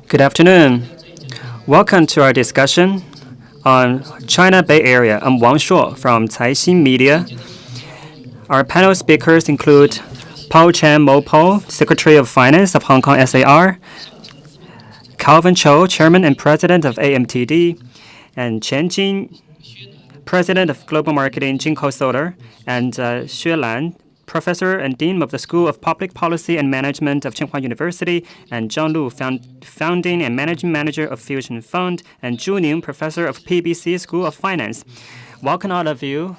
Good afternoon. Welcome to our discussion on China Bay Area. I'm Wang Shuo from Caixin Media. Our panel speakers include Paul Chan Mo-Po, Secretary of Finance of Hong Kong SAR, Calvin Choi, Chairman and President of AMTD, and Jing, President of Global Marketing JinkoSolar, and Xue Lan, Professor and Dean of the School of Public Policy and Management of Tsinghua University, and Zhang Lu, Founding and Managing Manager of Fusion Fund, and Zhu Ning, Professor of PBC School of Finance. Welcome all of you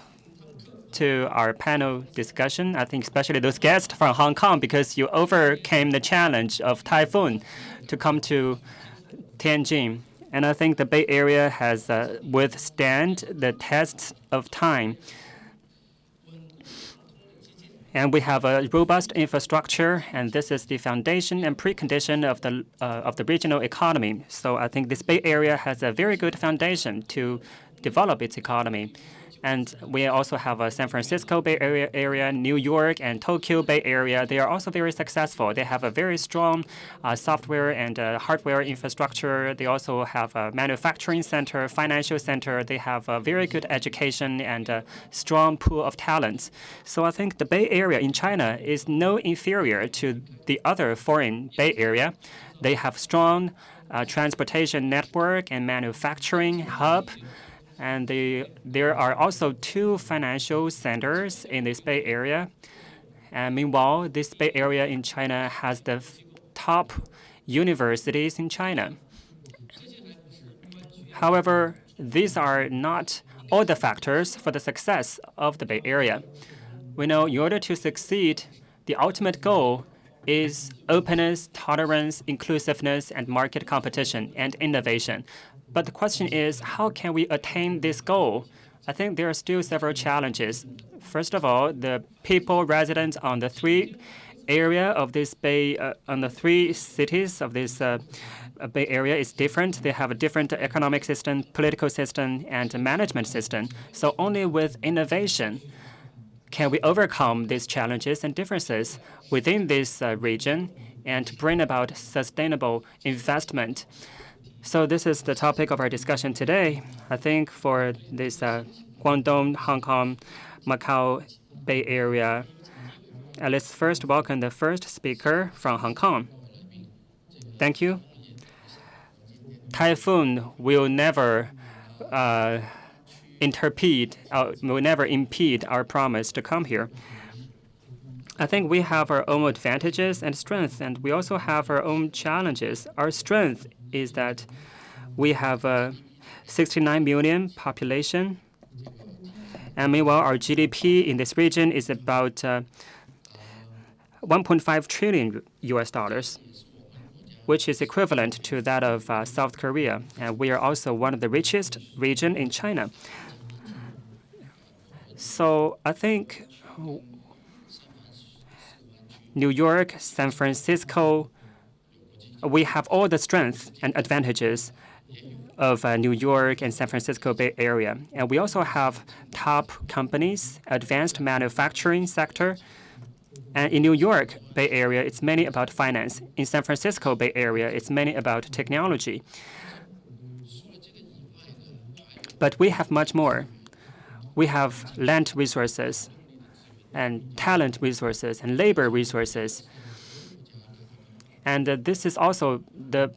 to our panel discussion. I think especially those guests from Hong Kong, because you overcame the challenge of typhoon to come to Tianjin. And I think the Bay Area has withstand the tests of time. And we have a robust infrastructure, and this is the foundation and precondition of the regional economy. So I think this Bay Area has a very good foundation to develop its economy. And we also have a San Francisco Bay Area, New York, and Tokyo Bay Area. They are also very successful. They have a very strong software and hardware infrastructure. They also have a manufacturing center, financial center. They have a very good education and a strong pool of talents. So I think the Bay Area in China is no inferior to the other foreign Bay Area. They have strong transportation network and manufacturing hub. And there are also two financial centers in this Bay Area. And meanwhile, this Bay Area in China has the top universities in China. However, these are not all the factors for the success of the Bay Area. We know in order to succeed, the ultimate goal is openness, tolerance, inclusiveness, and market competition and innovation. But the question is, how can we attain this goal? I think there are still several challenges. First of all, the people residents on the three area of this Bay, on the three cities of this Bay Area is different. They have a different economic system, political system, and management system. So only with innovation can we overcome these challenges and differences within this region and bring about sustainable investment. So this is the topic of our discussion today. I think for this Guangdong-Hong Kong-Macao Bay Area, let's first welcome the first speaker from Hong Kong. Thank you. Typhoon will never impede our promise to come here. I think we have our own advantages and strengths, and we also have our own challenges. Our strength is that we have a 69 million population, and meanwhile, our GDP in this region is about 1.5 trillion US dollars, which is equivalent to that of South Korea. And we are also one of the richest region in China. So I think New York, San Francisco, we have all the strengths and advantages of New York and San Francisco Bay Area. And we also have top companies, advanced manufacturing sector. And in New York Bay Area, it's mainly about finance. In San Francisco Bay Area, it's mainly about technology. But we have much more. We have land resources and talent resources and labor resources. And this is also the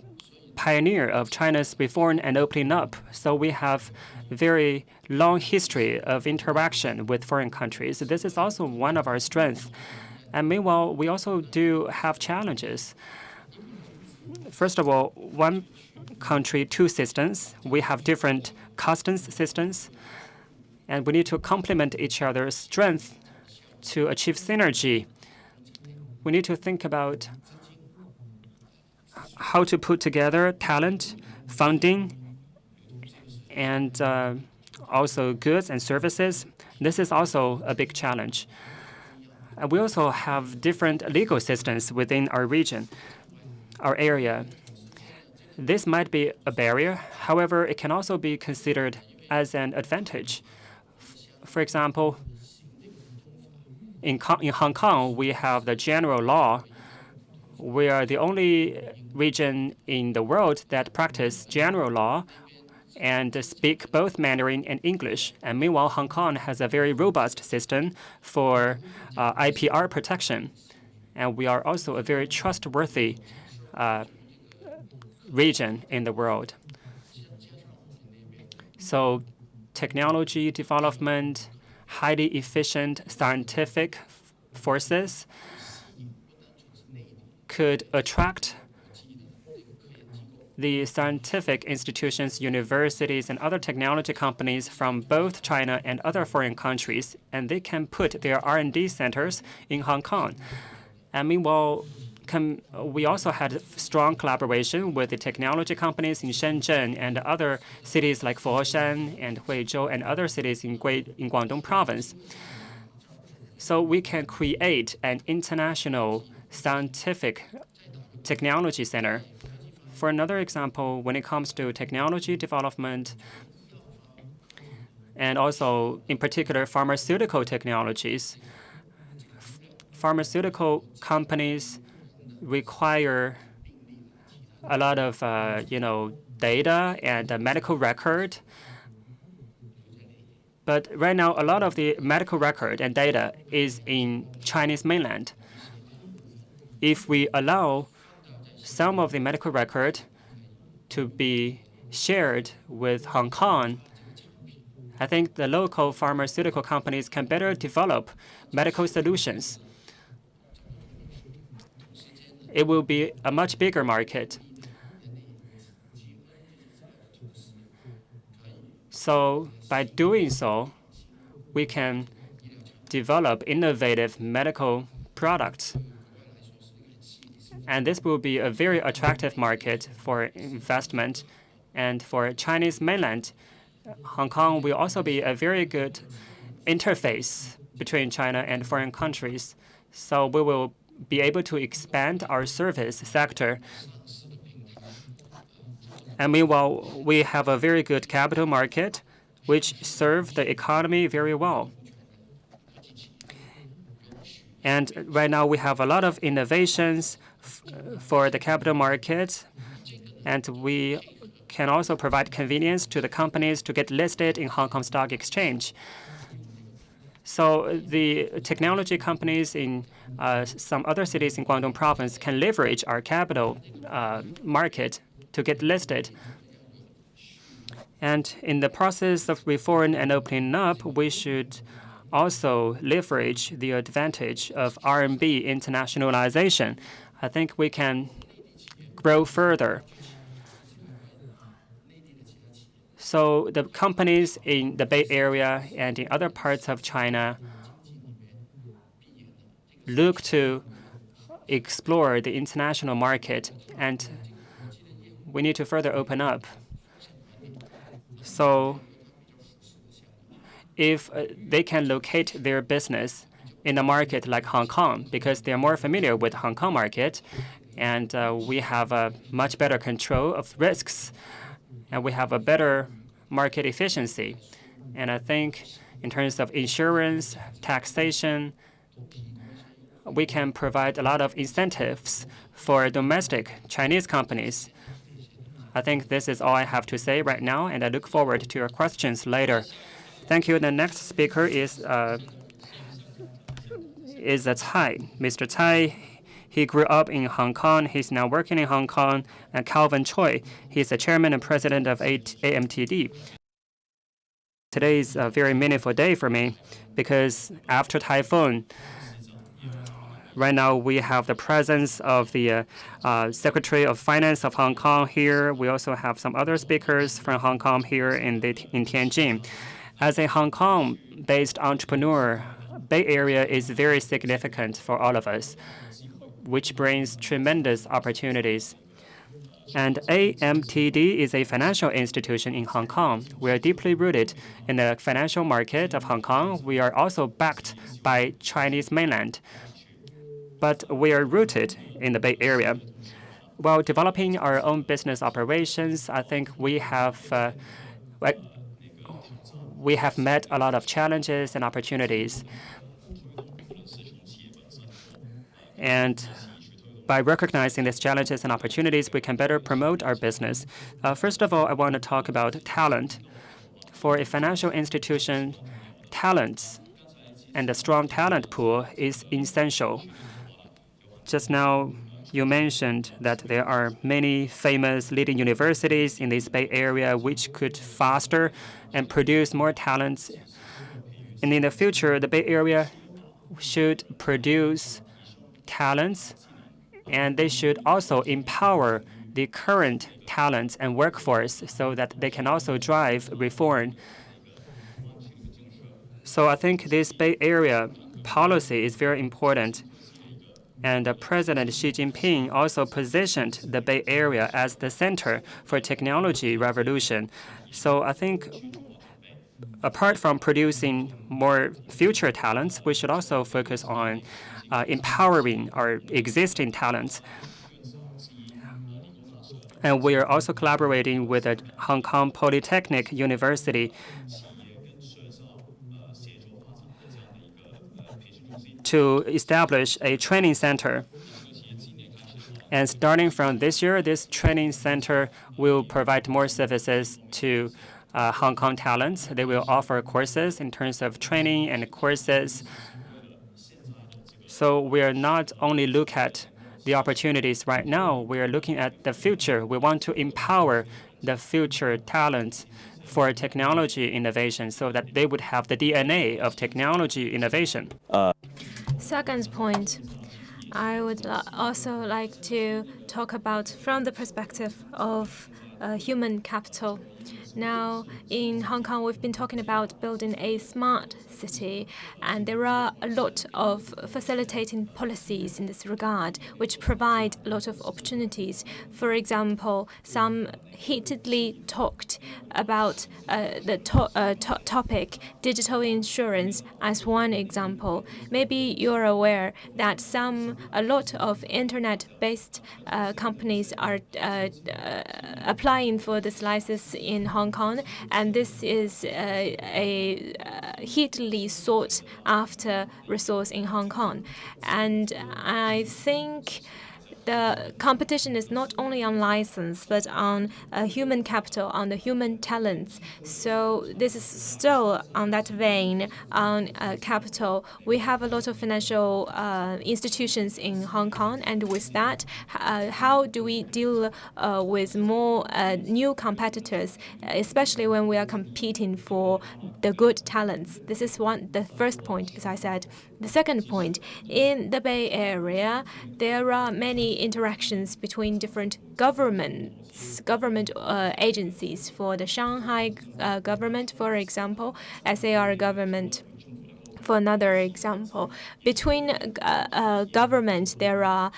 pioneer of China's reform and opening up. So we have a very long history of interaction with foreign countries. This is also one of our strengths. And meanwhile, we also do have challenges. First of all, one country, two systems. We have different customs systems, and we need to complement each other's strength to achieve synergy. We need to think about how to put together talent, funding, and also goods and services. This is also a big challenge. We also have different legal systems within our region, our area. This might be a barrier. However, it can also be considered as an advantage. For example, in Hong Kong, we have the general law We are the only region in the world that practice general law and speak both Mandarin and English. And meanwhile, Hong Kong has a very robust system for IPR protection. And we are also a very trustworthy region in the world. So technology development, highly efficient scientific forces could attract the scientific institutions, universities, and other technology companies from both China and other foreign countries, and they can put their R&D centers in Hong Kong. And meanwhile, we also had strong collaboration with the technology companies in Shenzhen and other cities like Foshan and Huizhou and other cities in Guangdong province. So we can create an international scientific technology center. For another example, when it comes to technology development, and also in particular pharmaceutical technologies, pharmaceutical companies require a lot of data and medical record. But right now, a lot of the medical record and data is in Chinese mainland. If we allow some of the medical record to be shared with Hong Kong, I think the local pharmaceutical companies can better develop medical solutions. It will be a much bigger market. So by doing so, we can develop innovative medical products. And this will be a very attractive market for investment. And for Chinese mainland, Hong Kong will also be a very good interface between China and foreign countries. So we will be able to expand our service sector. And meanwhile, we have a very good capital market, which serve the economy very well. And right now, we have a lot of innovations for the capital market, and we can also provide convenience to the companies to get listed in Hong Kong Stock Exchange. So the technology companies in some other cities in Guangdong province can leverage our capital market to get listed. And in the process of reform and opening up, we should also leverage the advantage of RMB internationalization. I think we can grow further. So the companies in the Bay Area and in other parts of China look to explore the international market, and we need to further open up. So if they can locate their business in a market like Hong Kong, because they're more familiar with the Hong Kong market, and we have a much better control of risks, and we have a better market efficiency. And I think in terms of insurance, taxation, we can provide a lot of incentives for domestic Chinese companies. I think this is all I have to say right now, and I look forward to your questions later. Thank you. The next speaker is Tsai. Mr. Tsai, he grew up in Hong Kong. He's now working in Hong Kong. And Calvin Choi, he's the chairman and president of AMTD. Today is a very meaningful day for me because after typhoon, right now we have the presence of the Secretary of Finance of Hong Kong here. We also have some other speakers from Hong Kong here in Tianjin. As a Hong Kong-based entrepreneur, Bay Area is very significant for all of us, which brings tremendous opportunities. And AMTD is a financial institution in Hong Kong. We are deeply rooted in the financial market of Hong Kong. We are also backed by Chinese mainland. But we are rooted in the Bay Area. While developing our own business operations, I think we have met a lot of challenges and opportunities. by recognizing these challenges and opportunities, we can better promote our business. First of all, I want to talk about talent. For a financial institution, talents and a strong talent pool is essential. Just now, you mentioned that there are many famous leading universities in this Bay Area which could foster and produce more talents. And in the future, the Bay Area should produce talents, and they should also empower the current talents and workforce so that they can also drive reform. So I think this Bay Area policy is very important. And President Xi Jinping also positioned the Bay Area as the center for technology revolution. So I think apart from producing more future talents, we should also focus on empowering our existing talents. And we are also collaborating with the Hong Kong Polytechnic University to establish a training center. And starting from this year, this training center will provide more services to Hong Kong talents. They will offer courses in terms of training and courses. So we are not only look at the opportunities right now, we are looking at the future. We want to empower the future talents for technology innovation so that they would have the DNA of technology innovation. Second point, I would also like to talk about from the perspective of human capital. Now, in Hong Kong, we've been talking about building a smart city, and there are a lot of facilitating policies in this regard, which provide a lot of opportunities. For example, some heatedly talked about the topic digital insurance as one example. Maybe you're aware that a lot of internet-based companies are applying for this license in Hong Kong, and this is a heatedly sought after resource in Hong Kong. And I think the competition is not only on license, but on human capital, on the human talents. So this is still on that vein on capital. We have a lot of financial institutions in Hong Kong, and with that, how do we deal with more new competitors, especially when we are competing for the good talents? This is the first point, as I said. The second point, in the Bay Area, there are many interactions between different government agencies. For the Shanghai government, for example, SAR government, for another example. Between governments, there are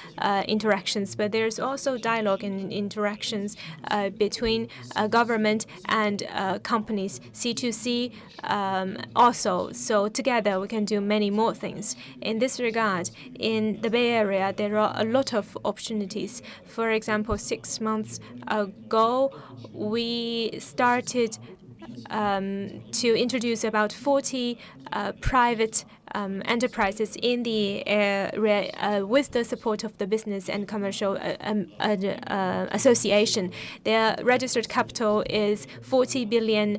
interactions, but there's also dialogue and interactions between government and companies, C2C also. So together, we can do many more things. In this regard, in the Bay Area, there are a lot of opportunities. For example, 6 months ago, we started to introduce about 40 private enterprises in the area with the support of the Business and Commercial Association. Their registered capital is 40 billion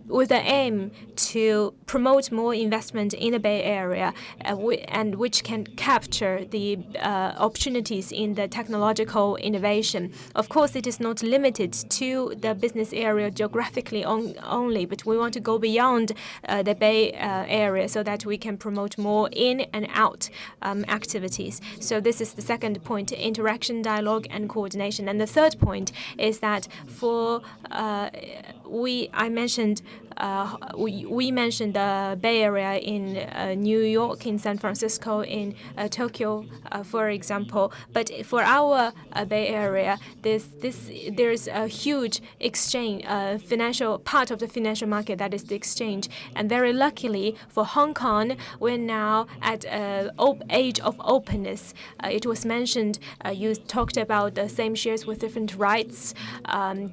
with the aim to promote more investment in the Bay Area and which can capture the opportunities in the technological innovation. Of course, it is not limited to the business area geographically only, but we want to go beyond the Bay Area so that we can promote more in and out activities. So this is the second point, interaction, dialogue, and coordination. And the third point is that we mentioned the Bay Area in New York, in San Francisco, in Tokyo, for example. But for our Bay Area, there's a huge exchange, financial part of the financial market, that is the exchange. And very luckily for Hong Kong, we're now at an age of openness. It was mentioned, you talked about the same shares with different rights.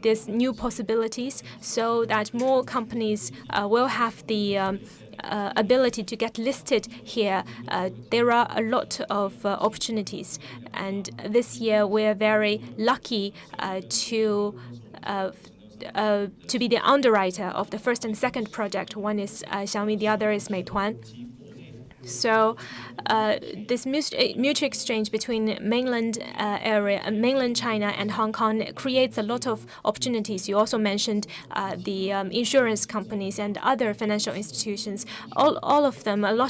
There's new possibilities so that more companies will have the ability to get listed here, there are a lot of opportunities. And this year, we're very lucky to be the underwriter of the first and second project. One is Xiaomi, the other is Meituan. So this mutual exchange between mainland China and Hong Kong creates a lot of opportunities. You also mentioned the insurance companies and other financial institutions. A lot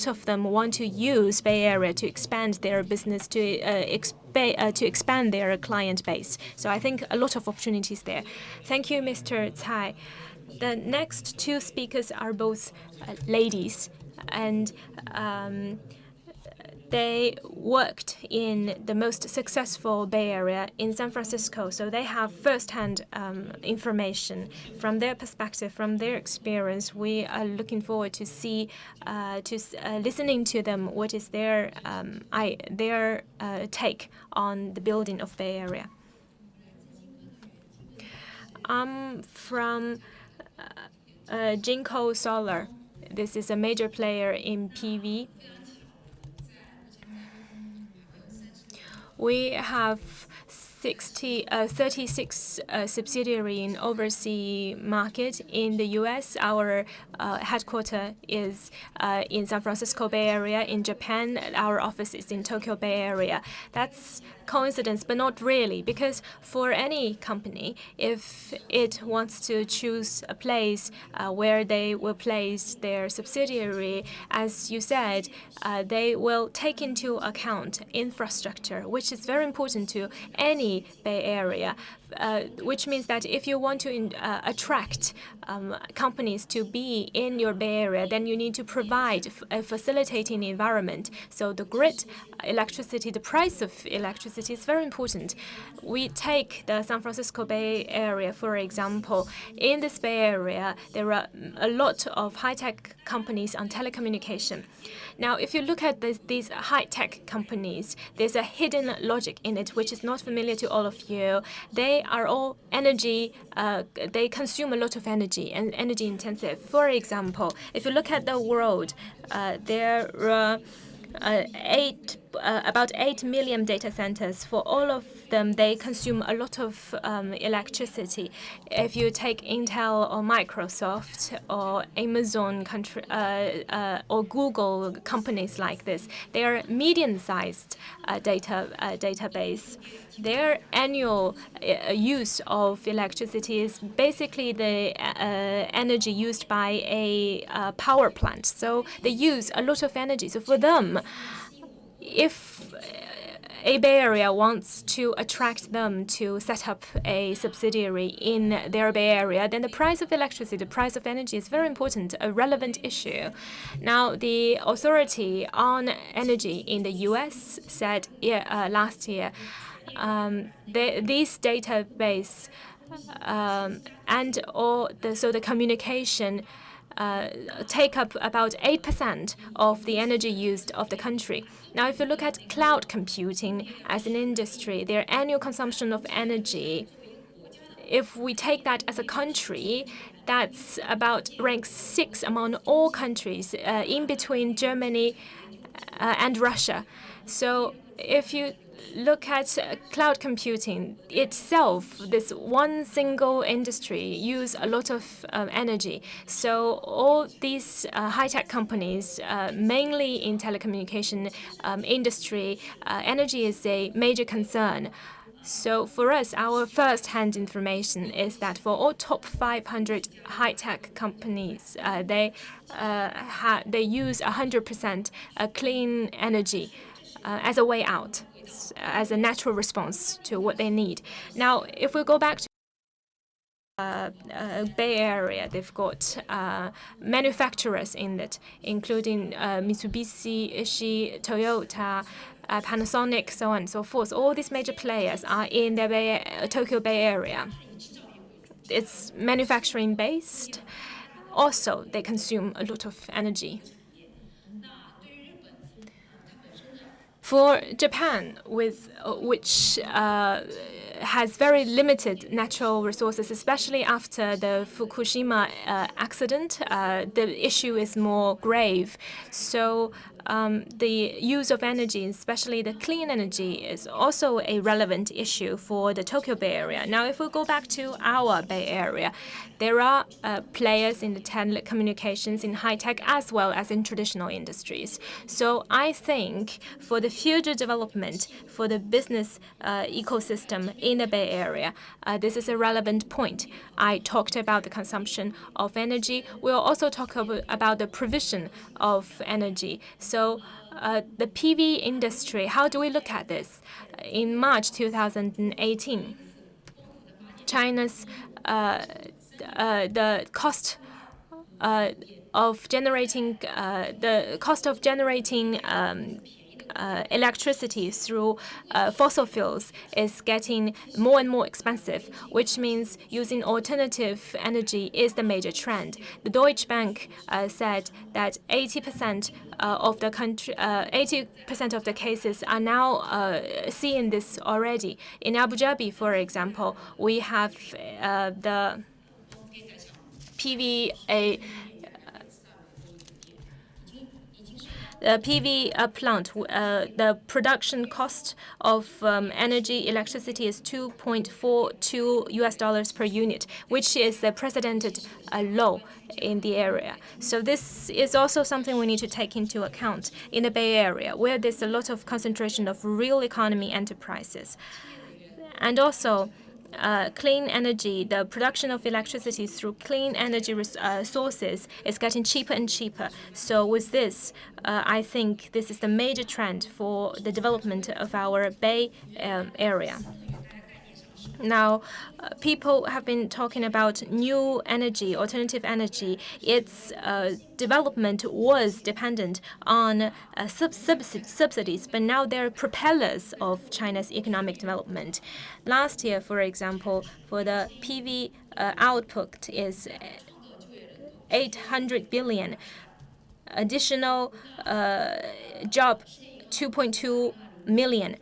of them want to use Bay Area to expand their business, to expand their client base. So I think a lot of opportunities there. Thank you, Mr. Cai. The next two speakers are both ladies, and they worked in the most successful Bay Area in San Francisco, so they have first-hand information from their perspective, from their experience. We are looking forward to listening to them. What is their take on the building of Bay Area? I'm from JinkoSolar. This is a major player in PV. We have 36 subsidiary in overseas market. In the U.S., our headquarters is in San Francisco Bay Area. In Japan, our office is in Tokyo Bay Area. That's coincidence, but not really, because for any company, if it wants to choose a place where they will place their subsidiary, as you said, they will take into account infrastructure, which is very important to any Bay Area. Which means that if you want to attract companies to be in your Bay Area, then you need to provide a facilitating environment. So the grid electricity, the price of electricity is very important. We take the San Francisco Bay Area, for example. In this Bay Area, there are a lot of high-tech companies on telecommunication. Now, if you look at these high-tech companies, there's a hidden logic in it, which is not familiar to all of you. They are all energy, they consume a lot of energy and energy intensive. For example, if you look at the world, there are about 8 million data centers. For all of them, they consume a lot of electricity. If you take Intel or Microsoft or Amazon or Google companies like this, they are medium-sized database. Their annual use of electricity is basically the energy used by a power plant. So they use a lot of energy. So for them, if a Bay Area wants to attract them to set up a subsidiary in their Bay Area, then the price of electricity, the price of energy is very important, a relevant issue. Now, the authority on energy in the U.S. said last year, these database so the communication take up about 8% of the energy used of the country. Now, if you look at cloud computing as an industry, their annual consumption of energy, if we take that as a country, that's about ranks 6 among all countries, in between Germany and Russia. So if you look at cloud computing itself, this one single industry use a lot of energy. So all these high-tech companies, mainly in telecommunication industry, energy is a major concern. So for us, our first-hand information is that for all top 500 high-tech companies, they use 100% clean energy as a way out, as a natural response to what they need. Now, if we go back to Bay Area, they've got manufacturers in it, including Mitsubishi, Toyota, Panasonic, so on and so forth. All these major players are in the Tokyo Bay Area. It's manufacturing based. Also, they consume a lot of energy. For Japan, which has very limited natural resources, especially after the Fukushima accident, the issue is more grave. So the use of energy, especially the clean energy, is also a relevant issue for the Tokyo Bay Area. Now, if we go back to our Bay Area, there are players in the telecommunications, in high-tech, as well as in traditional industries. So I think for the future development, for the business ecosystem in the Bay Area, this is a relevant point. I talked about the consumption of energy. We'll also talk about the provision of energy. So the PV industry, how do we look at this? In March 2018, China's the cost of generating electricity through fossil fuels is getting more and more expensive, which means using alternative energy is the major trend. The Deutsche Bank said that 80% of the country, 80% of the cases are now seeing this already. In Abu Dhabi, for example, we have the PV plant, the production cost of electricity is $2.42 per unit, which is a precedented low in the area. So this is also something we need to take into account in the Bay Area, where there's a lot of concentration of real economy enterprises. And also, clean energy, the production of electricity through clean energy sources is getting cheaper and cheaper. So with this, I think this is the major trend for the development of our Bay Area. Now, people have been talking about new energy, alternative energy. Its development was dependent on subsidies, but now they're propellers of China's economic development. Last year, for example, for the PV output is 800 billion. Additional job, 2.2 million.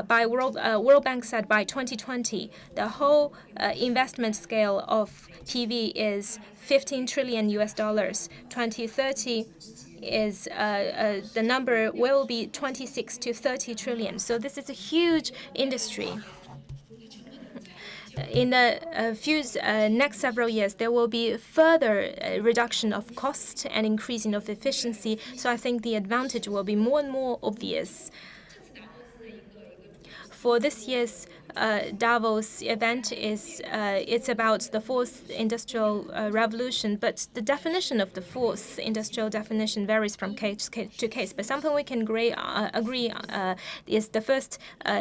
World Bank said by 2020, the whole investment scale of PV is $15 trillion. 2030 is the number will be 26 to 30 trillion. So this is a huge industry. In the next several years, there will be further reduction of cost and increasing of efficiency. So I think the advantage will be more and more obvious. For this year's Davos event it's about the fourth industrial revolution, but the definition of the fourth industrial definition varies from case to case. But something we can agree is the first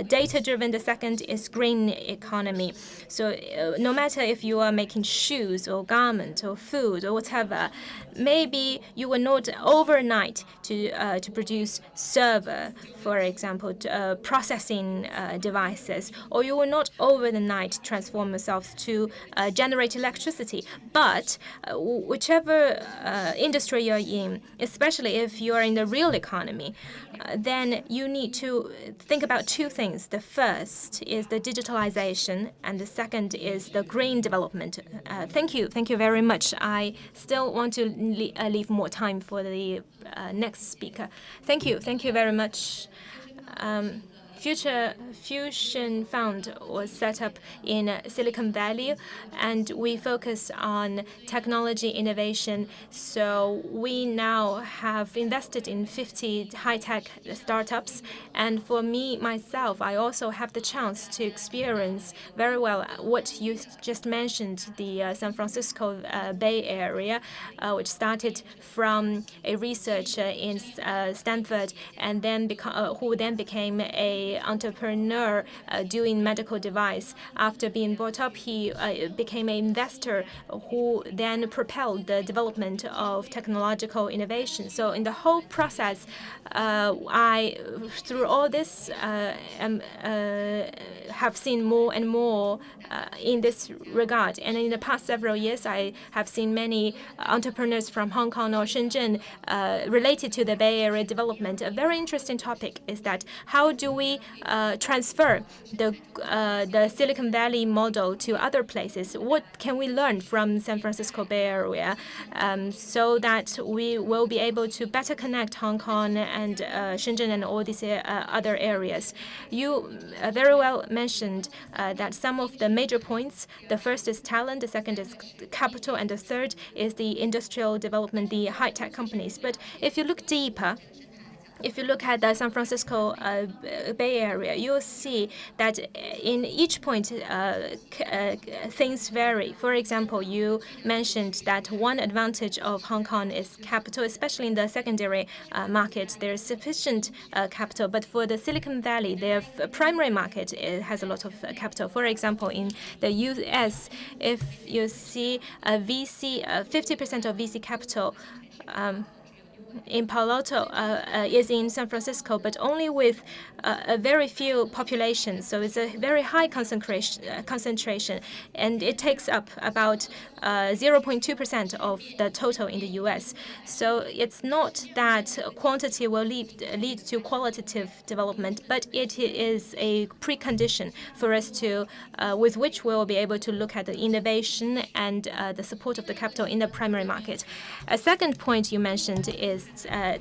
data-driven, the second is green economy. So no matter if you are making shoes or garment or food or whatever, maybe you will not overnight to produce server, for example, processing devices, or you will not over the night transform yourselves to generate electricity. But whichever industry you're in, especially if you are in the real economy, then you need to think about two things. The first is the digitalization, and the second is the green development. Thank you very much. I still want to leave more time for the next speaker. Thank you very much. Future Fusion Fund was set up in Silicon Valley, and we focus on technology innovation. So we now have invested in 50 high-tech startups. And for me, myself, I also have the chance to experience very well what you just mentioned, the San Francisco Bay Area, which started from a researcher in Stanford, and then who then became a a entrepreneur doing medical device. After being brought up, he became an investor who then propelled the development of technological innovation. So in the whole process, through all this, have seen more and more in this regard. And in the past several years, I have seen many entrepreneurs from Hong Kong or Shenzhen related to the Bay Area development. A very interesting topic is that how do we transfer the Silicon Valley model to other places? What can we learn from San Francisco Bay Area so that we will be able to better connect Hong Kong and Shenzhen and all these other areas? You very well mentioned that some of the major points, the first is talent, the second is capital, and the third is the industrial development, the high-tech companies. But if you look deeper, if you look at the San Francisco Bay Area, you'll see that in each point, things vary. For example, you mentioned that one advantage of Hong Kong is capital, especially in the secondary market. There's sufficient capital, but for the Silicon Valley, their primary market has a lot of capital. For example, in the U.S., if you see a VC, 50% of VC capital in Palo Alto is in San Francisco, but only with a very few population. So it's a very high concentration, and it takes up about 0.2% of the total in the U.S. So it's not that quantity will lead to qualitative development, but it is a precondition for us to, with which we will be able to look at the innovation and the support of the capital in the primary market. A second point you mentioned is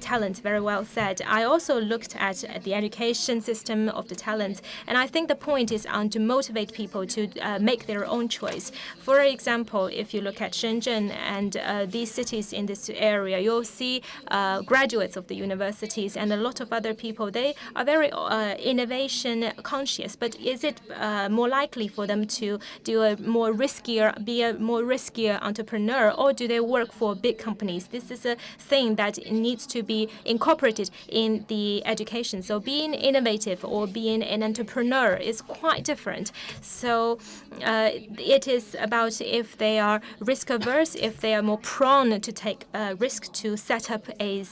talent. Very well said. I also looked at the education system of the talent, and I think the point is on to motivate people to make their own choice. For example, if you look at Shenzhen and these cities in this area, you'll see graduates of the universities and a lot of other people. They are very innovation conscious, but is it more likely for them to be a more riskier entrepreneur, or do they work for big companies? This is a thing that needs to be incorporated in the education. So being innovative or being an entrepreneur is quite different. So it is about if they are risk averse, if they are more prone to take risk to set up a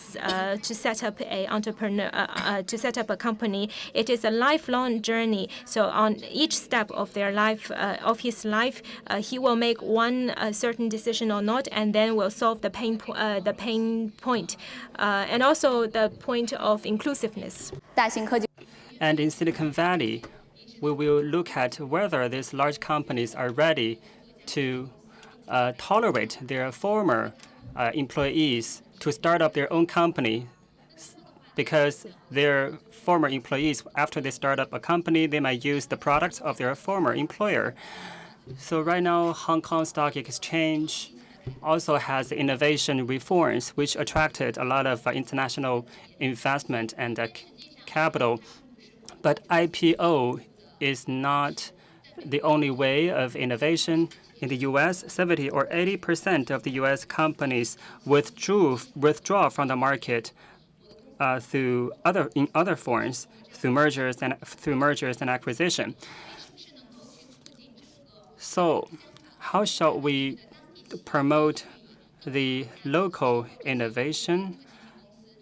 company. It is a lifelong journey. So on each step of their life, his life, he will make one certain decision or not, and then will solve the pain point, and also the point of inclusiveness. And in Silicon Valley, we will look at whether these large companies are ready to tolerate their former employees to start up their own company, because their former employees, after they start up a company, they might use the products of their former employer. So right now, Hong Kong Stock Exchange also has innovation reforms, which attracted a lot of international investment and capital. But IPO is not the only way of innovation. In the U.S., 70 or 80% of the U.S. companies withdraw from the market in other forms, through mergers and acquisition. So, how shall we promote the local innovation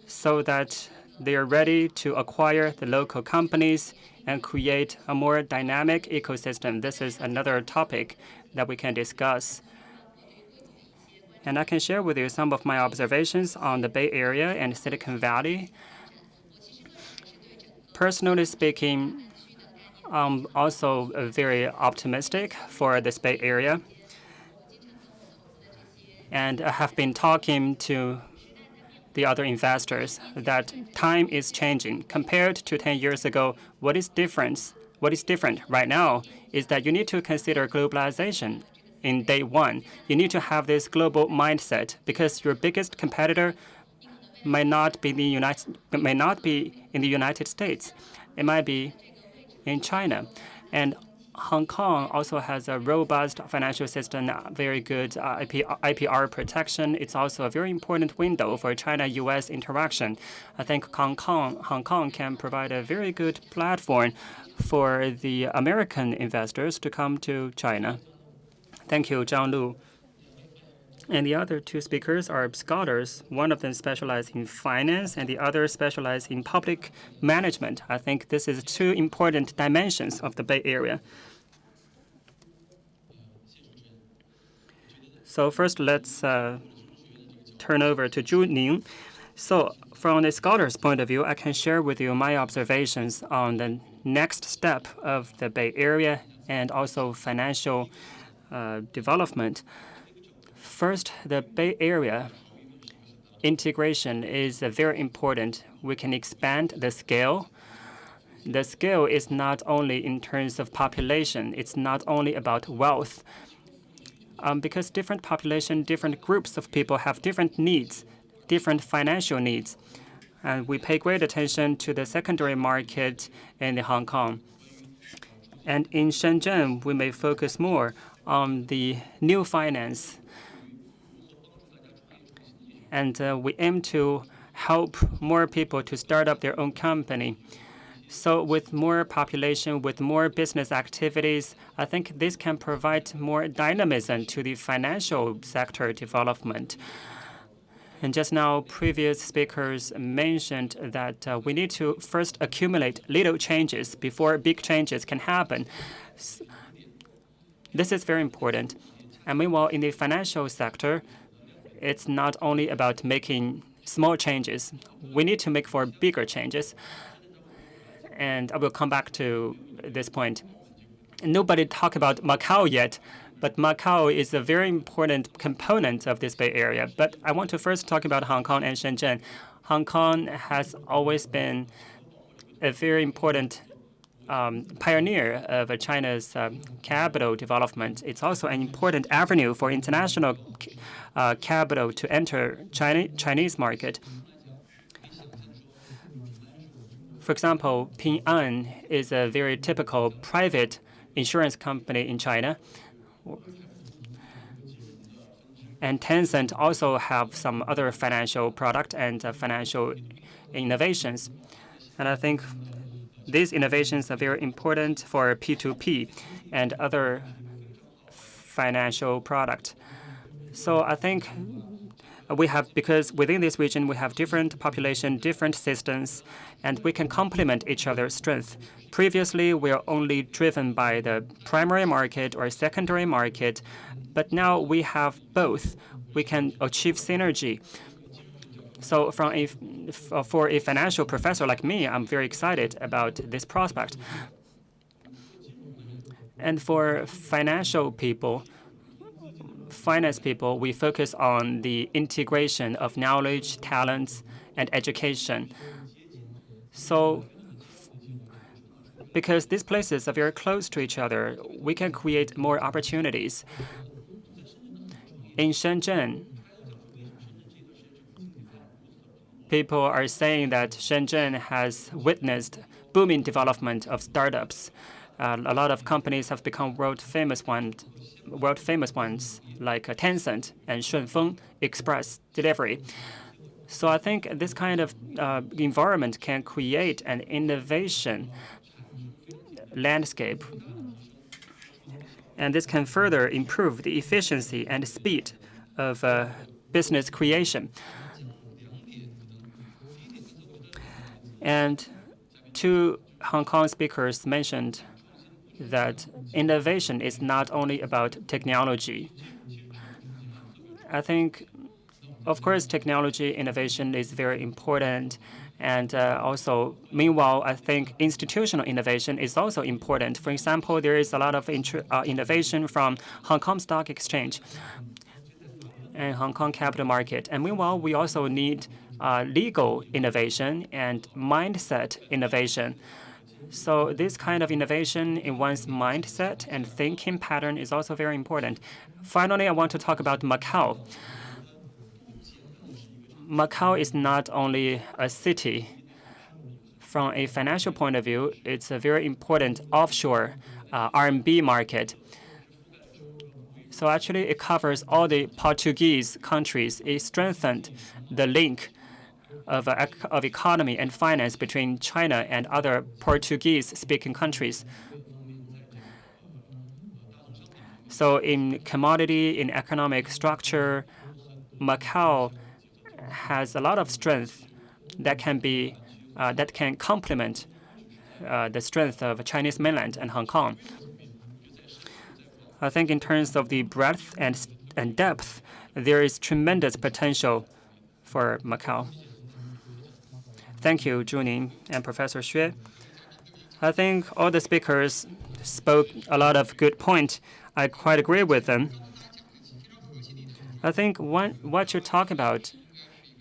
so that they are ready to acquire the local companies and create a more dynamic ecosystem? This is another topic that we can discuss. And I can share with you some of my observations on the Bay Area and Silicon Valley. Personally speaking, I'm also very optimistic for this Bay Area. And I have been talking to the other investors that time is changing. Compared to 10 years ago, what is different right now is that you need to consider globalization in day one. You need to have this global mindset, because your biggest competitor may not be in the United States. It might be in China. And Hong Kong also has a robust financial system, very good IPR protection. It's also a very important window for China-U.S. interaction. I think Hong Kong can provide a very good platform for the American investors to come to China. Thank you, Zhang Lu. And the other two speakers are scholars. One of them specializes in finance, and the other specializes in public management. I think this is two important dimensions of the Bay Area. So first, let's turn over to Zhu Ning. So from the scholar's point of view, I can share with you my observations on the next step of the Bay Area and also financial development. First, the Bay Area integration is very important. We can expand the scale. The scale is not only in terms of population. It's not only about wealth. Because different population, different groups of people have different needs, different financial needs. And we pay great attention to the secondary market in Hong Kong. And in Shenzhen, we may focus more on the new finance. And we aim to help more people to start up their own company. So with more population, with more business activities, I think this can provide more dynamism to the financial sector development. And just now, previous speakers mentioned that we need to first accumulate little changes before big changes can happen. This is very important. And meanwhile, in the financial sector, it's not only about making small changes. We need to make for bigger changes. And I will come back to this point. Nobody talked about Macau yet, but Macau is a very important component of this Bay Area. But I want to first talk about Hong Kong and Shenzhen. Hong Kong has always been a very important pioneer of China's capital development. It's also an important avenue for international capital to enter Chinese market. For example, Ping An is a very typical private insurance company in China. And Tencent also have some other financial product and financial innovations. And I think these innovations are very important for P2P and other financial product. So I think we have, because within this region, we have different population, different systems, and we can complement each other's strength. Previously, we are only driven by the primary market or secondary market, but now we have both. We can achieve synergy. So for a financial professor like me, I'm very excited about this prospect. And for financial people, finance people, we focus on the integration of knowledge, talents, and education. So because these places are very close to each other, we can create more opportunities. In Shenzhen, people are saying that Shenzhen has witnessed booming development of startups. A lot of companies have become world famous ones like Tencent and Shunfeng Express Delivery. So I think this kind of environment can create an innovation landscape. And this can further improve the efficiency and speed of business creation. And two Hong Kong speakers mentioned that innovation is not only about technology. I think, of course, technology innovation is very important. And also, meanwhile, I think institutional innovation is also important. For example, there is a lot of innovation from Hong Kong Stock Exchange and Hong Kong capital market. And meanwhile, we also need legal innovation and mindset innovation. So this kind of innovation in one's mindset and thinking pattern is also very important. Finally, I want to talk about Macau. Macau is not only a city. From a financial point of view, it's a very important offshore RMB market. So actually, it covers all the Portuguese countries. It strengthened the link of economy and finance between China and other Portuguese-speaking countries. So in commodity, in economic structure, Macau has a lot of strength that can complement the strength of Chinese mainland and Hong Kong. I think in terms of the breadth and depth, there is tremendous potential for Macau. Thank you, Juning and Professor Xue. I think all the speakers spoke a lot of good points. I quite agree with them. I think what you talk about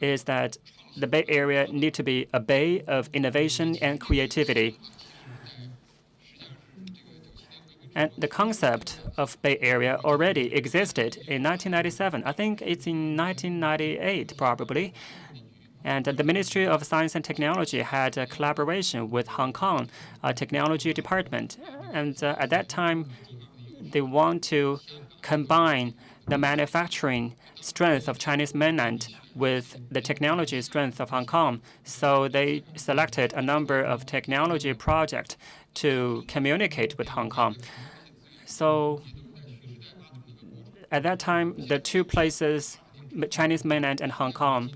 is that the Bay Area need to be a bay of innovation and creativity. And the concept of Bay Area already existed in 1997. I think it's in 1998, probably. And the Ministry of Science and Technology had a collaboration with Hong Kong Technology Department. And at that time, they want to combine the manufacturing strength of Chinese mainland with the technology strength of Hong Kong. So they selected a number of technology projects to communicate with Hong Kong. So at that time, the two places, Chinese mainland and Hong Kong,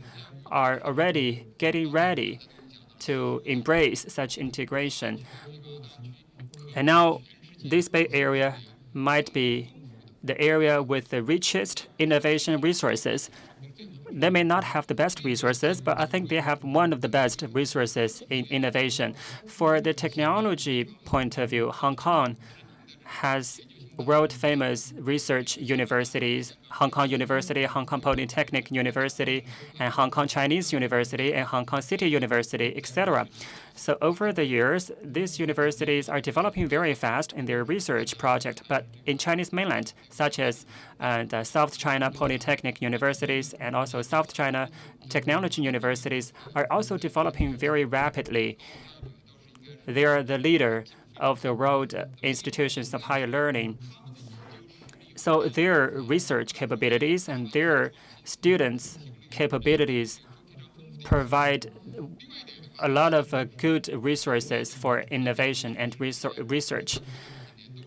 are already getting ready to embrace such integration. And now this Bay Area might be the area with the richest innovation resources. They may not have the best resources, but I think they have one of the best resources in innovation. For the technology point of view, Hong Kong has world-famous research universities, Hong Kong University, Hong Kong Polytechnic University, and Hong Kong Chinese University, and Hong Kong City University, etc. So over the years, these universities are developing very fast in their research project. But in Chinese mainland, such as the South China Polytechnic Universities and also South China Technology Universities, are also developing very rapidly. They are the leader of the world institutions of higher learning. So their research capabilities and their students' capabilities provide a lot of good resources for innovation and research.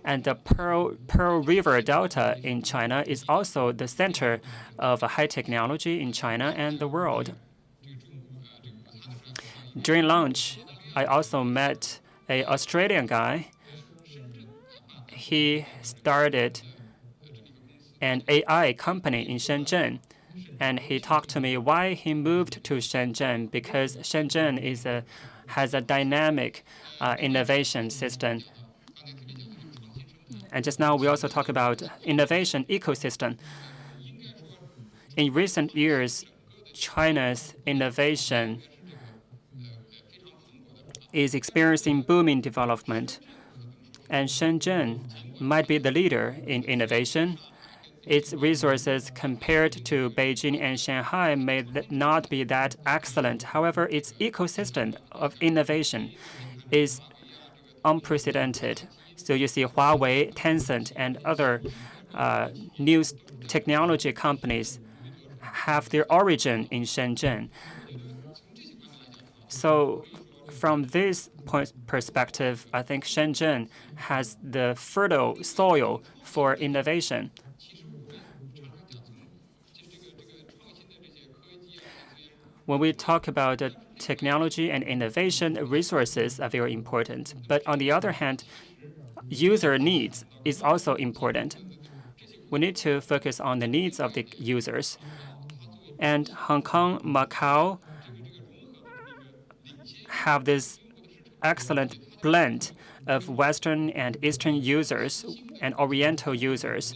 And the Pearl River Delta in China is also the center of high technology in China and the world. During lunch, I also met an Australian guy. He started an AI company in Shenzhen, and he talked to me why he moved to Shenzhen, because Shenzhen has a dynamic innovation system. And just now we also talk about innovation ecosystem. In recent years, China's innovation is experiencing booming development, and Shenzhen might be the leader in innovation. Its resources compared to Beijing and Shanghai may not be that excellent. However, its ecosystem of innovation is unprecedented. So you see Huawei, Tencent, and other new technology companies have their origin in Shenzhen. So from this perspective, I think Shenzhen has the fertile soil for innovation. When we talk about technology and innovation, resources are very important. But on the other hand, user needs is also important. We need to focus on the needs of the users. And Hong Kong, Macau have this excellent blend of Western and Eastern users and Oriental users.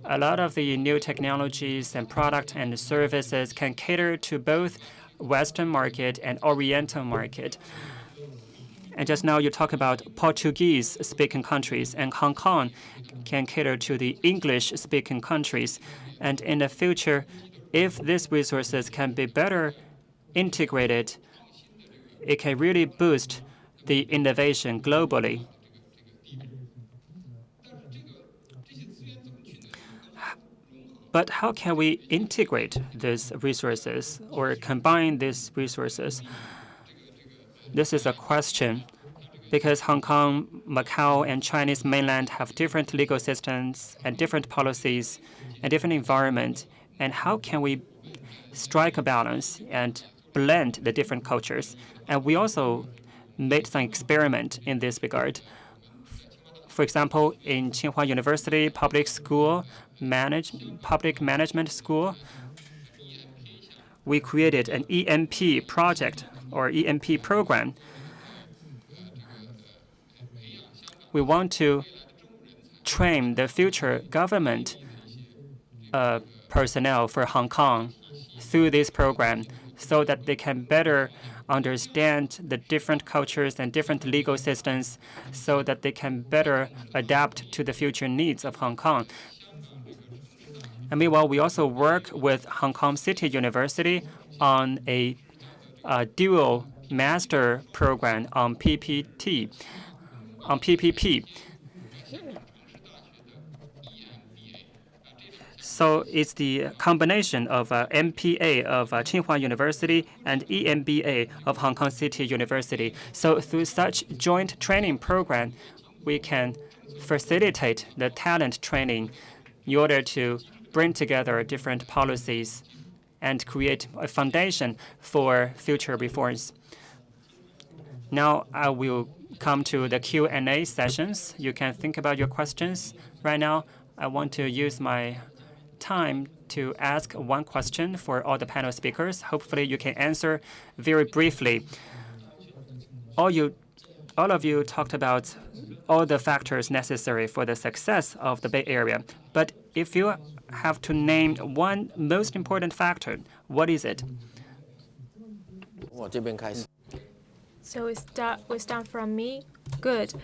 A lot of the new technologies and products and services can cater to both Western market and Oriental market. And just now you talk about Portuguese-speaking countries, and Hong Kong can cater to the English-speaking countries. And in the future, if these resources can be better integrated, it can really boost the innovation globally. But how can we integrate these resources or combine these resources? This is a question because Hong Kong, Macau, and Chinese mainland have different legal systems and different policies and different environment. And how can we strike a balance and blend the different cultures? And we also made some experiment in this regard. For example, in Tsinghua University public management school, we created an EMP project or EMP program. We want to train the future government personnel for Hong Kong through this program so that they can better understand the different cultures and different legal systems so that they can better adapt to the future needs of Hong Kong. And meanwhile, we also work with Hong Kong City University on a dual master program on PPP. So it's the combination of MPA of Tsinghua University and EMBA of Hong Kong City University. So through such joint training program, we can facilitate the talent training in order to bring together different policies and create a foundation for future reforms. Now I will come to the Q&A sessions. You can think about your questions. Right now, I want to use my time to ask one question for all the panel speakers. Hopefully, you can answer very briefly. All of you talked about all the factors necessary for the success of the Bay Area. But if you have to name one most important factor, what is it? So we start from me. Good.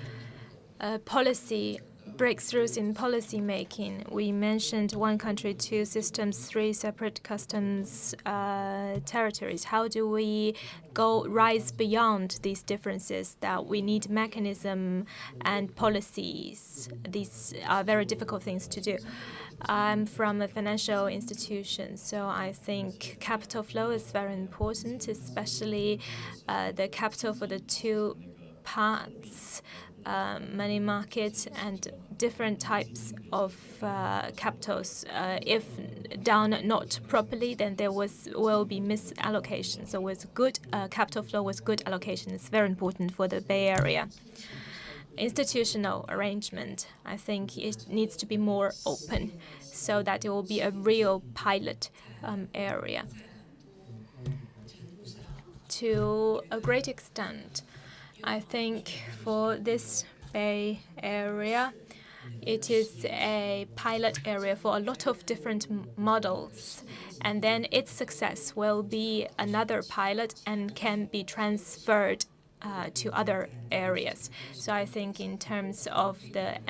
Policy breakthroughs in policy making. We mentioned one country, two systems, three separate customs territories. How do we rise beyond these differences? That we need mechanism and policies. These are very difficult things to do. I'm from a financial institution, so I think capital flow is very important, especially the capital for the two parts, money markets and different types of capitals. If done not properly, then there will be misallocation. So with good capital flow, with good allocation, it's very important for the Bay Area. Institutional arrangement, I think it needs to be more open so that it will be a real pilot area. To a great extent, I think for this Bay Area, it is a pilot area for a lot of different models. And then its success will be another pilot and can be transferred to other areas. So I think in terms of the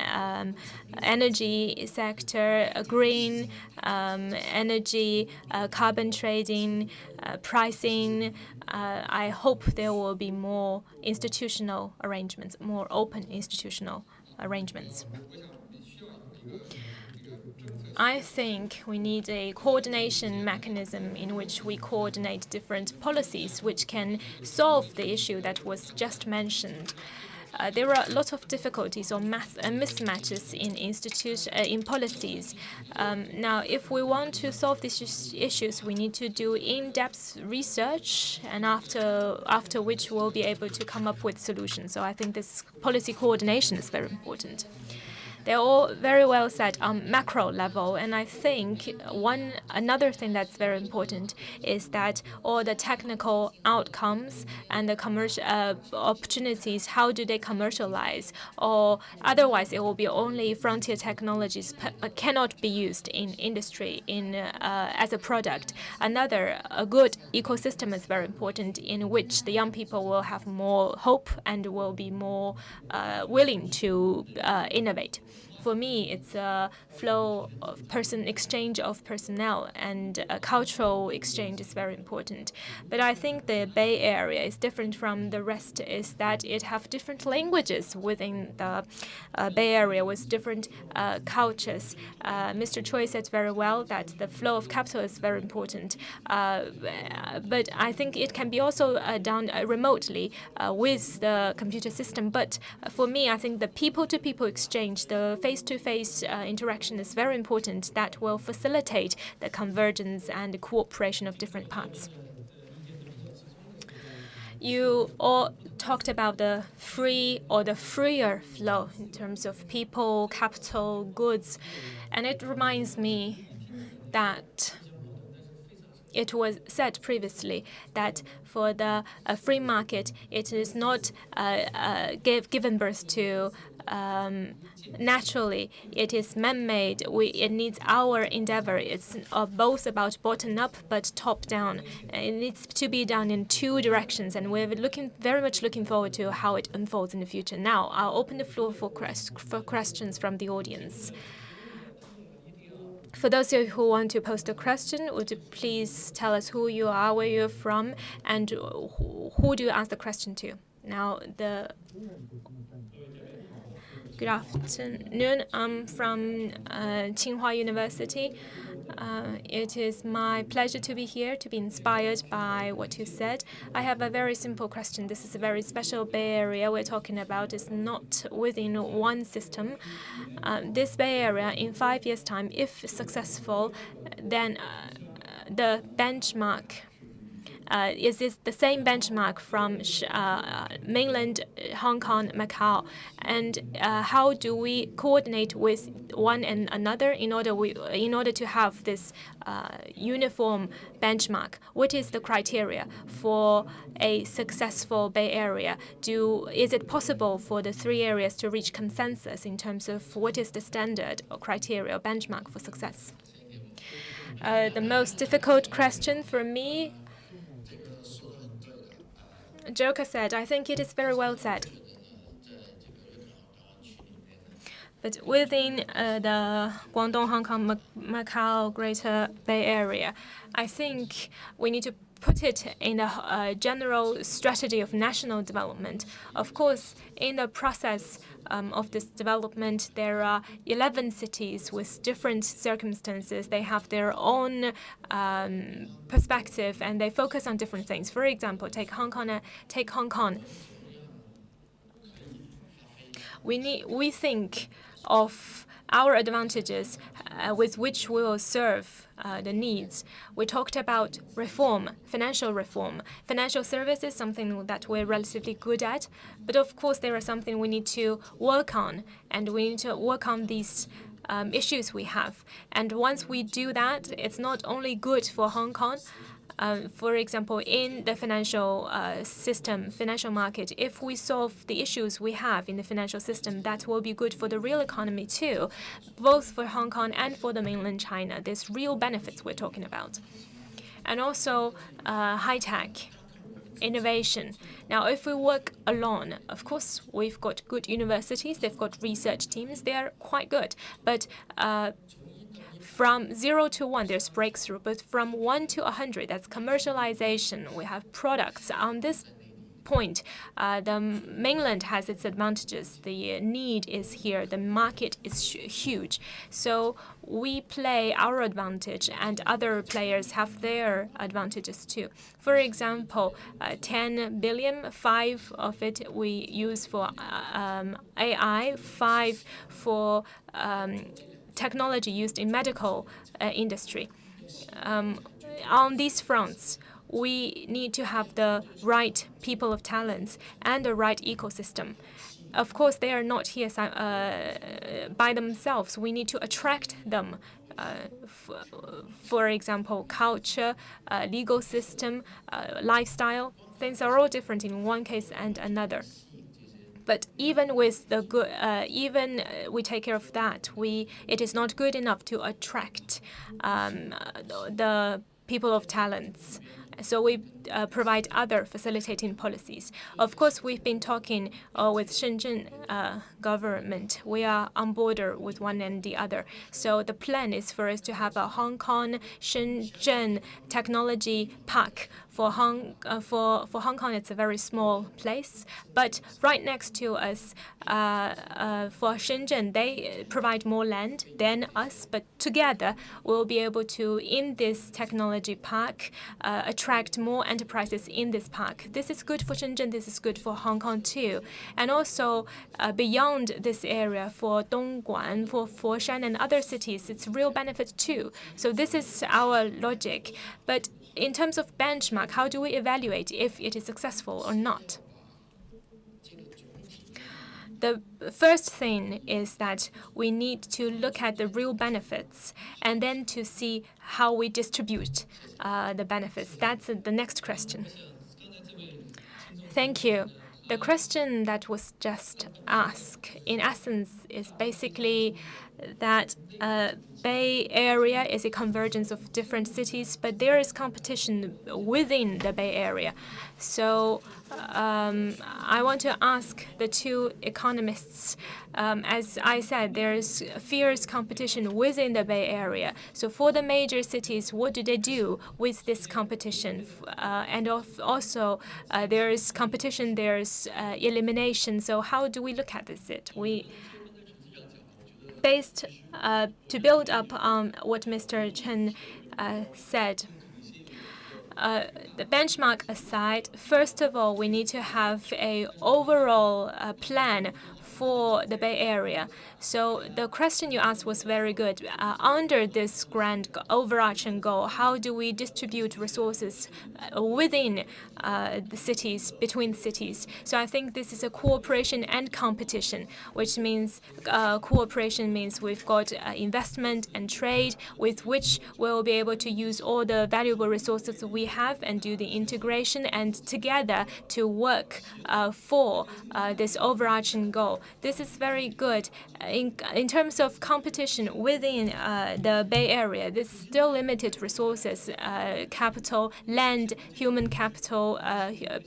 energy sector, green energy, carbon trading, pricing, I hope there will be more institutional arrangements, more open institutional arrangements. I think we need a coordination mechanism in which we coordinate different policies which can solve the issue that was just mentioned. There are a lot of difficulties or mismatches in policies. Now, if we want to solve these issues, we need to do in-depth research, and after which we'll be able to come up with solutions. So I think this policy coordination is very important. They're all very well said on macro level, and I think another thing that's very important is that all the technical outcomes and the commercial opportunities, how do they commercialize? Or otherwise, it will be only frontier technologies, but cannot be used in industry as a product. A good ecosystem is very important, in which the young people will have more hope and will be more willing to innovate. for me, it's a flow of exchange of personnel, and a cultural exchange is very important. But I think the Bay Area is different from the rest, is that it have different languages within the Bay Area with different cultures. Mr. Choi said very well that the flow of capital is very important. But I think it can be also done remotely with the computer system. But for me, I think the people-to-people exchange, the face-to-face interaction is very important. That will facilitate the convergence and the cooperation of different parts. You all talked about the free or the freer flow in terms of people, capital, goods. And it reminds me that it was said previously that for the free market, it is not given birth to naturally. It is man-made. It needs our endeavor. It's both about bottom-up but top-down. It needs to be done in two directions, and we're very much looking forward to how it unfolds in the future. Now, I'll open the floor for questions from the audience. For those of you who want to post a question, would you please tell us who you are, where you're from, and who do you ask the question to? Now, good afternoon. I'm from Tsinghua University. It is my pleasure to be here, to be inspired by what you said. I have a very simple question. This is a very special Bay Area we're talking about. It's not within one system. This Bay Area, in 5 years' time, if successful, then the benchmark is this the same benchmark from mainland Hong Kong, Macau, and how do we coordinate with one and another in order to have this uniform benchmark? What is the criteria for a successful Bay Area? Is it possible for the three areas to reach consensus in terms of what is the standard or criteria or benchmark for success? The most difficult question for me, Joker said, I think it is very well said. But within the Guangdong-Hong Kong-Macao Greater Bay Area, I think we need to put it in a general strategy of national development. Of course, in the process of this development, there are 11 cities with different circumstances. They have their own perspective, and they focus on different things. For example, take Hong Kong. We think of our advantages with which we will serve the needs. We talked about reform, financial reform. Financial services, something that we're relatively good at. But of course, there are something we need to work on, and we need to work on these issues we have. And once we do that, it's not only good for Hong Kong. For example, in the financial system, financial market, if we solve the issues we have in the financial system, that will be good for the real economy too, both for Hong Kong and for the mainland China. There's real benefits we're talking about. And also high-tech innovation. Now, if we work alone, of course, we've got good universities, they've got research teams, they're quite good. But from 0 to 1, there's breakthrough. But from 1 to 100, that's commercialization. We have products. On this point, the mainland has its advantages. The need is here. The market is huge. So we play our advantage, and other players have their advantages too. For example, 10 billion, 5 of it we use for AI, 5 for technology used in medical industry. On these fronts, we need to have the right people of talents and the right ecosystem. Of course, they are not here by themselves. We need to attract them. For example, culture, legal system, lifestyle, things are all different in one case and another. But even with the good, we take care of that. It is not good enough to attract the people of talents. So we provide other facilitating policies. Of course, we've been talking with Shenzhen government. We are on border with one and the other. So the plan is for us to have a Hong Kong Shenzhen technology park. For Hong Kong, it's a very small place, but right next to us, for Shenzhen, they provide more land than us, but together we'll be able to, in this technology park, attract more enterprises in this park. This is good for Shenzhen, this is good for Hong Kong too. And also, beyond this area, for Dongguan, for Foshan and other cities, it's real benefit too. So this is our logic. But in terms of benchmark, how do we evaluate if it is successful or not? The first thing is that we need to look at the real benefits and then to see how we distribute the benefits. That's the next question. Thank you. The question that was just asked, in essence, is basically that Bay Area is a convergence of different cities, but there is competition within the Bay Area. So I want to ask the two economists, as I said, there's fierce competition within the Bay Area. So for the major cities, what do they do with this competition? And also, there is competition, there's elimination. So how do we look at this? To build up on what Mr. Chen said, the benchmark aside, first of all, we need to have an overall plan for the Bay Area. So the question you asked was very good. Under this grand overarching goal, how do we distribute resources within the cities, between cities? So I think this is a cooperation and competition, which means cooperation means we've got investment and trade with which we'll be able to use all the valuable resources that we have and do the integration and together to work for this overarching goal. This is very good. In terms of competition within the Bay Area, there's still limited resources, capital, land, human capital,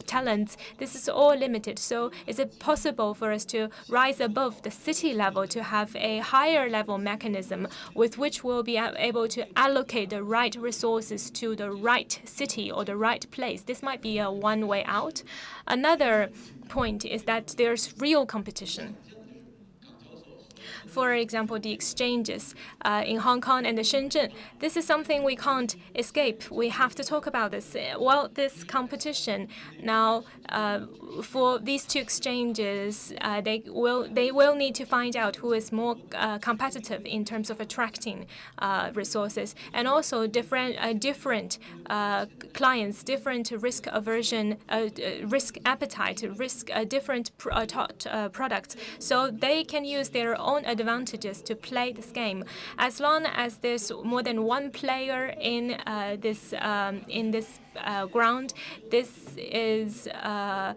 talents. This is all limited. So is it possible for us to rise above the city level to have a higher level mechanism with which we'll be able to allocate the right resources to the right city or the right place? This might be a one way out. Another point is that there's real competition. For example, the exchanges in Hong Kong and Shenzhen. This is something we can't escape. We have to talk about this. Well, this competition now for these two exchanges, they will need to find out who is more competitive in terms of attracting resources, and also different clients, different risk aversion, risk appetite, different products. So they can use their own advantages to play this game. As long as there's more than one player in this ground, this is a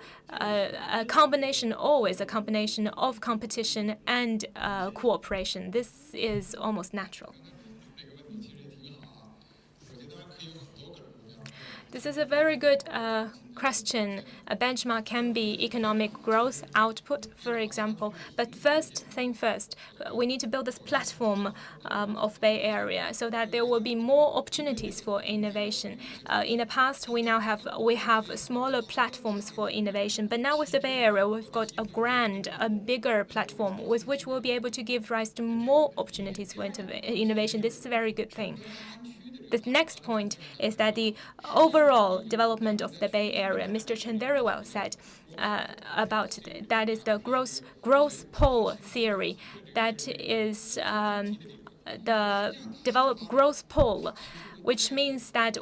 combination, always a combination of competition and cooperation. This is almost natural. This is a very good question. A benchmark can be economic growth, output, for example. But first thing first, we need to build this platform of Bay Area so that there will be more opportunities for innovation. In the past, we have smaller platforms for innovation, but now with the Bay Area, we've got a bigger platform with which we'll be able to give rise to more opportunities for innovation. This is a very good thing. The next point is that the overall development of the Bay Area, Mr. Chen very well said about that is the growth pole theory. That is the growth pole, which means that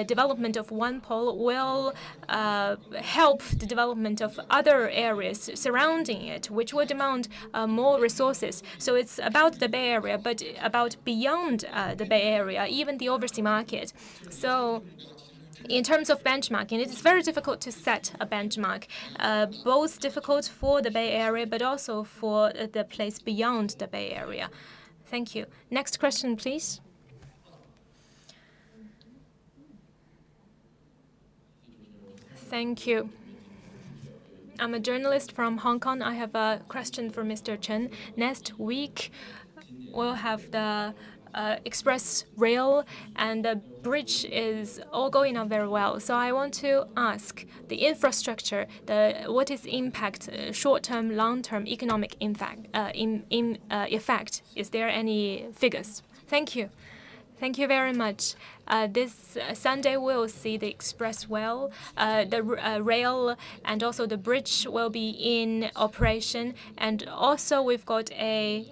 development of one pole will help the development of other areas surrounding it, which will demand more resources. So it's about the Bay Area, but about beyond the Bay Area, even the overseas market. So in terms of benchmarking, it is very difficult to set a benchmark, both difficult for the Bay Area, but also for the place beyond the Bay Area. Thank you. Next question, please. Thank you. I'm a journalist from Hong Kong. I have a question for Mr. Chen. Next week, we'll have the express rail, and the bridge is all going on very well. So I want to ask the infrastructure, what is impact, short-term, long-term economic impact, effect? Is there any figures? Thank you. Thank you very much. This Sunday, we'll see the express rail, rail, and also the bridge will be in operation. And also, we've got a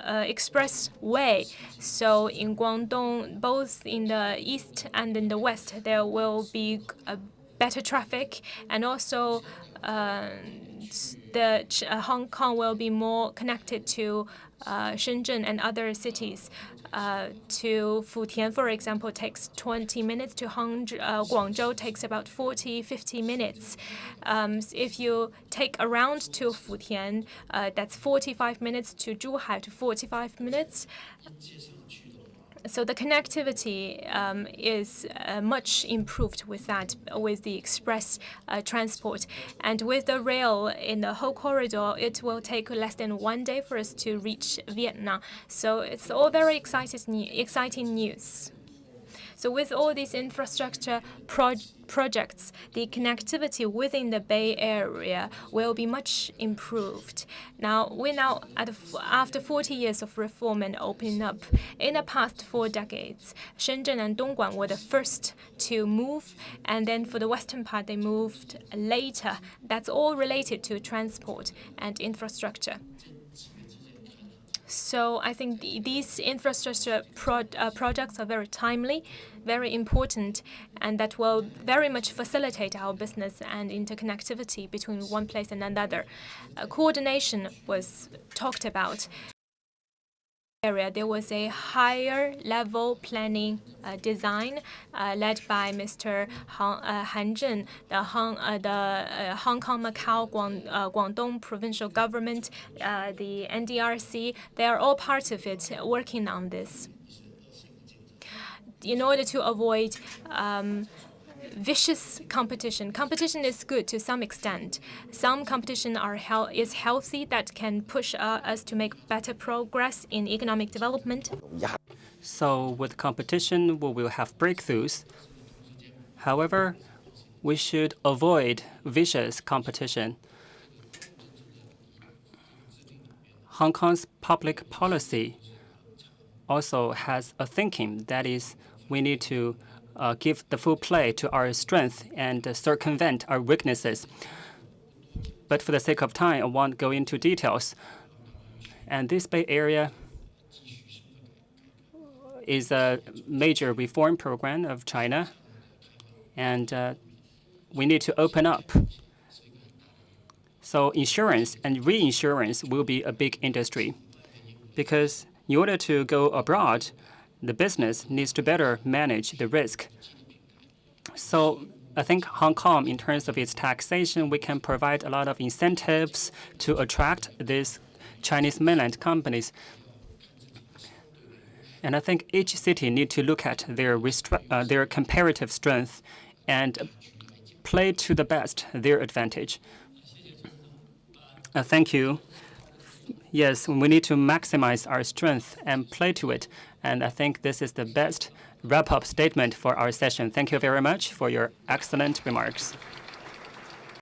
expressway. So in Guangdong, both in the east and in the west, there will be better traffic, and also Hong Kong will be more connected to Shenzhen and other cities. To Futian, for example, takes 20 minutes. To Guangzhou takes about 40-50 minutes. If you take around to Futian, that's 45 minutes. To Zhuhai, to 45 minutes. So the connectivity is much improved with that, with the express transport. And with the rail in the whole corridor, it will take less than 1 day for us to reach Vietnam. So it's all very exciting news. So with all these infrastructure projects, the connectivity within the Bay Area will be much improved. Now, after 40 years of reform and opening up, in the past 4 decades, Shenzhen and Dongguan were the first to move, and then for the western part, they moved later. That's all related to transport and infrastructure. So I think these infrastructure projects are very timely, very important, and that will very much facilitate our business and interconnectivity between one place and another. Coordination was talked about. There was a higher level planning design led by Mr. Han Zhen, the Hong Kong-Macao Guangdong provincial government, the NDRC. They are all part of it, working on this. In order to avoid vicious competition. Competition is good to some extent. Some competition is healthy, that can push us to make better progress in economic development. So with competition, we will have breakthroughs. However, we should avoid vicious competition. Hong Kong's public policy also has a thinking, that is, we need to give the full play to our strength and circumvent our weaknesses. But for the sake of time, I won't go into details. And this Bay Area is a major reform program of China, and we need to open up. So insurance and reinsurance will be a big industry, because in order to go abroad, the business needs to better manage the risk. So I think Hong Kong, in terms of its taxation, we can provide a lot of incentives to attract these Chinese mainland companies. And I think each city needs to look at their comparative strength and play to the best their advantage. Thank you. Yes, we need to maximize our strength and play to it. And I think this is the best wrap-up statement for our session. Thank you very much for your excellent remarks.